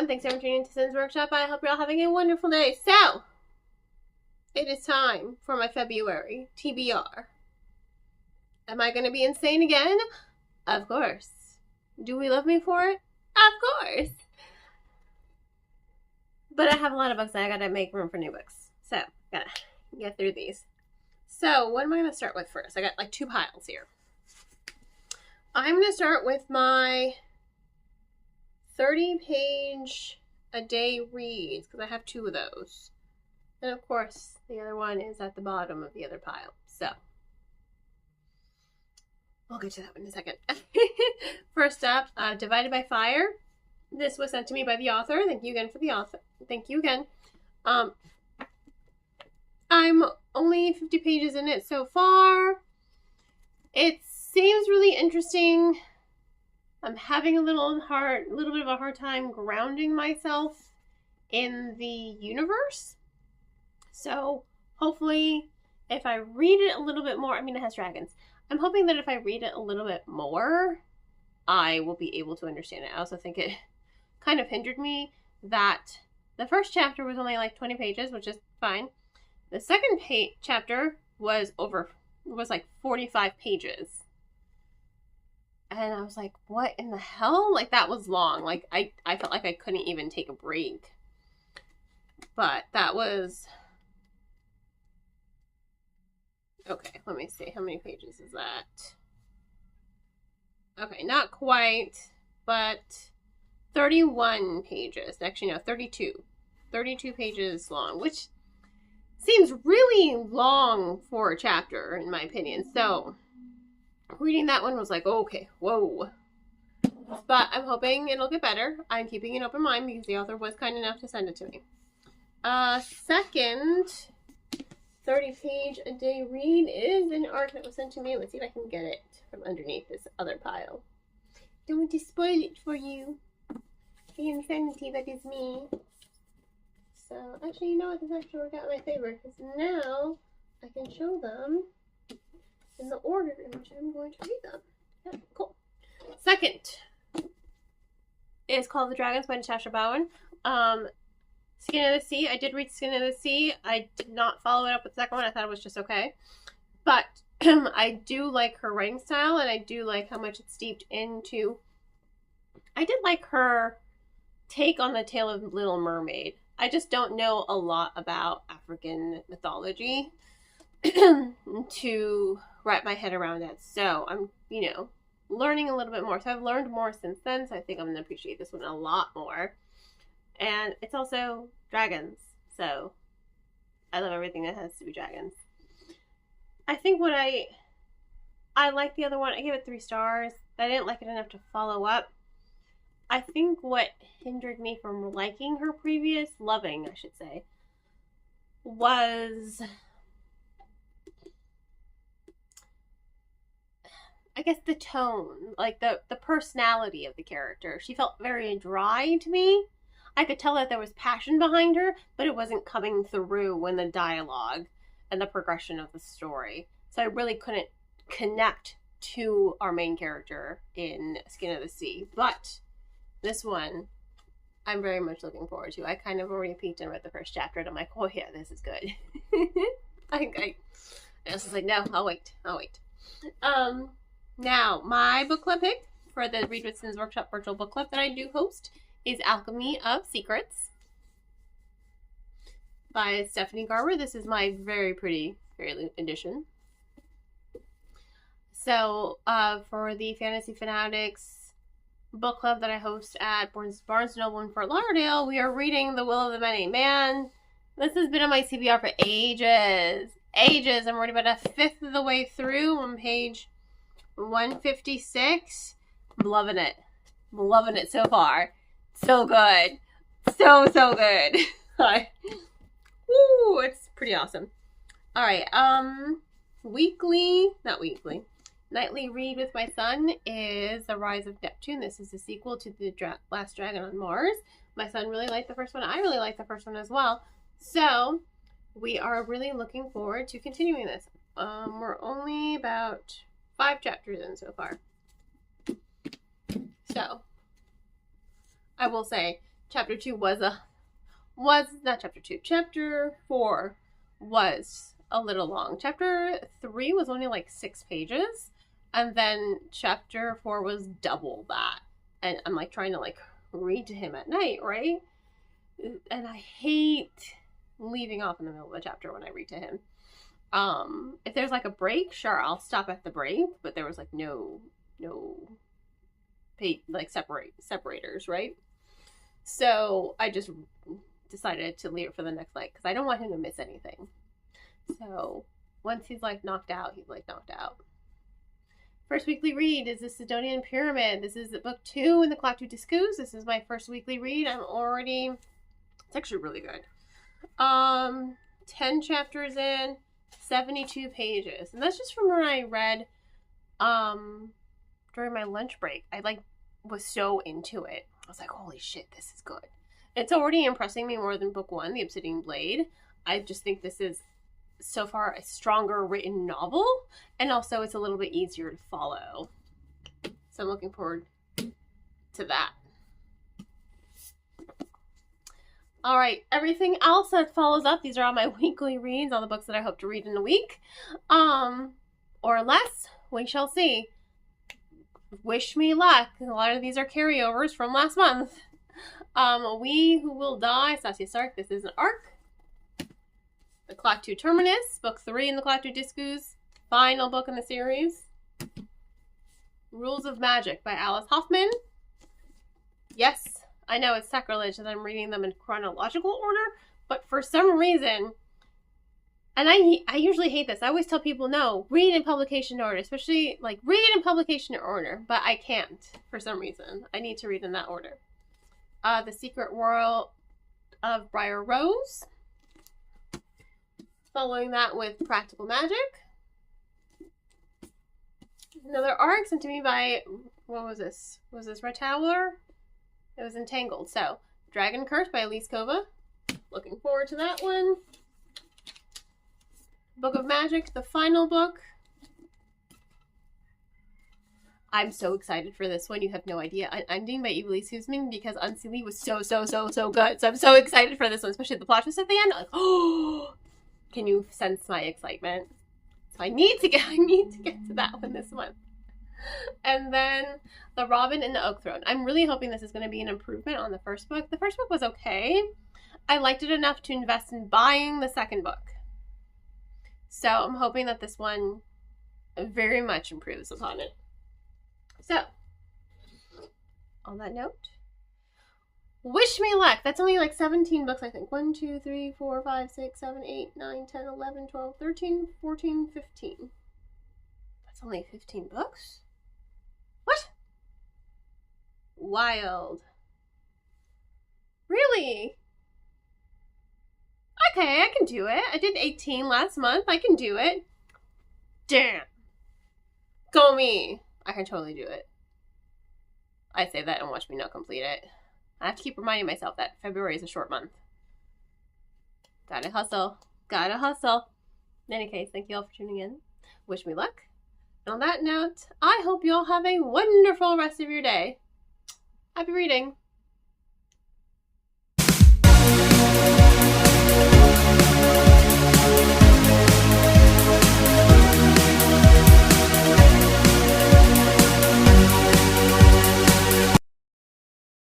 everyone. Thanks for tuning into Sin's Workshop. I hope you're all having a wonderful day. So, it is time for my February TBR. Am I going to be insane again? Of course. Do we love me for it? Of course. But I have a lot of books and I got to make room for new books. So, gotta get through these. So, what am I going to start with first? I got like 2 piles here. I'm going to start with my 30-page a day reads, because I have 2 of those. And of course, the other one is at the bottom of the other pile. So, we'll get to that one in a second. First up, Divided by Fire. This was sent to me by the author. Thank you again for the author. Thank you again. I'm only 50 pages in it so far. It seems really interesting. I'm having a little bit of a hard time grounding myself in the universe. So hopefully if I read it a little bit more, I mean, it has dragons. I'm hoping that if I read it a little bit more, I will be able to understand it. I also think it kind of hindered me that the first chapter was only like 20 pages, which is fine. The second chapter was like 45 pages. And I was like, what in the hell? Like, that was long. Like, I felt like I couldn't even take a break. But that was... Okay, let me see. How many pages is that? Okay, not quite, but 31 pages. Actually, no, 32. 32 pages long, which seems really long for a chapter, in my opinion. So... reading that one was like, okay, whoa. But I'm hoping it'll get better. I'm keeping an open mind because the author was kind enough to send it to me. Second 30-page a day read is an arc that was sent to me. Let's see if I can get it from underneath this other pile. Don't want to spoil it for you. The insanity that is me. So, actually, you know what? This actually worked out in my favor because now I can show them in the order in which I'm going to read them. Yeah, cool. Second is called The Dragons by Natasha Bowen. Skin of the Sea. I did read Skin of the Sea. I did not follow it up with the second one. I thought it was just okay. But I do like her writing style, and I do like how much it's steeped into... I did like her take on the tale of Little Mermaid. I just don't know a lot about African mythology to wrap my head around it. So I'm, learning a little bit more. So I've learned more since then. So I think I'm going to appreciate this one a lot more. And it's also dragons. So I love everything that has to be dragons. I think what I like the other one. I gave it 3 stars. I didn't like it enough to follow up. I think what hindered me from liking her previous, loving, I should say, was... I guess the tone, like the personality of the character. She felt very dry to me. I could tell that there was passion behind her, but it wasn't coming through when the dialogue and the progression of the story. So I really couldn't connect to our main character in Skin of the Sea. But this one, I'm very much looking forward to. I kind of already peeked and read the first chapter, and I'm like, oh yeah, this is good. I was like, no, I'll wait. Now, my book club pick for the Read with Sin's Workshop virtual book club that I do host is Alchemy of Secrets by Stephanie Garber. This is my very pretty fairy edition. So, for the Fantasy Fanatics book club that I host at Barnes & Noble in Fort Lauderdale, we are reading The Will of the Many. Man, this has been on my CBR for ages. I'm already about 1/5 of the way through on page 156. I'm loving it. So far. So good. So good. Woo, it's pretty awesome. Alright, nightly read with my son is The Rise of Neptune. This is the sequel to The Last Dragon on Mars. My son really liked the first one. I really liked the first one as well. So, we are really looking forward to continuing this. We're only about 5 chapters in so far. So, I will say, chapter 2 chapter 4 was a little long. Chapter 3 was only like 6 pages, and then chapter 4 was double that. And I'm like trying to like read to him at night, right? And I hate leaving off in the middle of a chapter when I read to him. If there's like a break, sure, I'll stop at the break, but there was like no like separators, right? So I just decided to leave it for the next night because I don't want him to miss anything. So once he's like knocked out, he's like knocked out. First weekly read is the Sidonian Pyramid. This is book 2 in the Collectu Discus. This is my first weekly read. It's actually really good. 10 chapters in, 72 pages. And that's just from when I read during my lunch break. I like was so into it. I was like, holy shit, this is good. It's already impressing me more than book 1, The Obsidian Blade. I just think this is so far a stronger written novel, and also it's a little bit easier to follow. So I'm looking forward to that. All right, everything else that follows up, these are all my weekly reads, all the books that I hope to read in a week. Or less, we shall see. Wish me luck. A lot of these are carryovers from last month. We Who Will Die, Sassia Stark. This is an arc. The Collectu Terminus, book 3 in the Collectu Discus, final book in the series. Rules of Magic by Alice Hoffman. Yes, I know it's sacrilege that I'm reading them in chronological order, but for some reason, and I usually hate this. I always tell people, no, read in publication order, especially like read in publication order, but I can't for some reason. I need to read in that order. The Secret World of Briar Rose. Following that with Practical Magic. Another arc sent to me by, what was this? Was this Red Tower? It was Entangled. So, Dragon Curse by Elise Kova. Looking forward to that one. Book of Magic, the final book. I'm so excited for this one. You have no idea. Unending by Elise Husman because Unseelie was so good. So I'm so excited for this one, especially the plot twist at the end. Like, oh, can you sense my excitement? So I need to get to that one this month. And then The Robin and the Oak Throne. I'm really hoping this is going to be an improvement on the first book. The first book was okay. I liked it enough to invest in buying the second book. So I'm hoping that this one very much improves upon it. So, on that note, wish me luck. That's only like 17 books, I think. 1, 2, 3, 4, 5, 6, 7, 8, 9, 10, 11, 12, 13, 14, 15. That's only 15 books? What? Wild. Really? Okay, I can do it. I did 18 last month. I can do it. Damn. Go me. I can totally do it. I say that and watch me not complete it. I have to keep reminding myself that February is a short month. Gotta hustle. Gotta hustle. In any case, thank you all for tuning in. Wish me luck. And on that note, I hope you all have a wonderful rest of your day. Happy reading.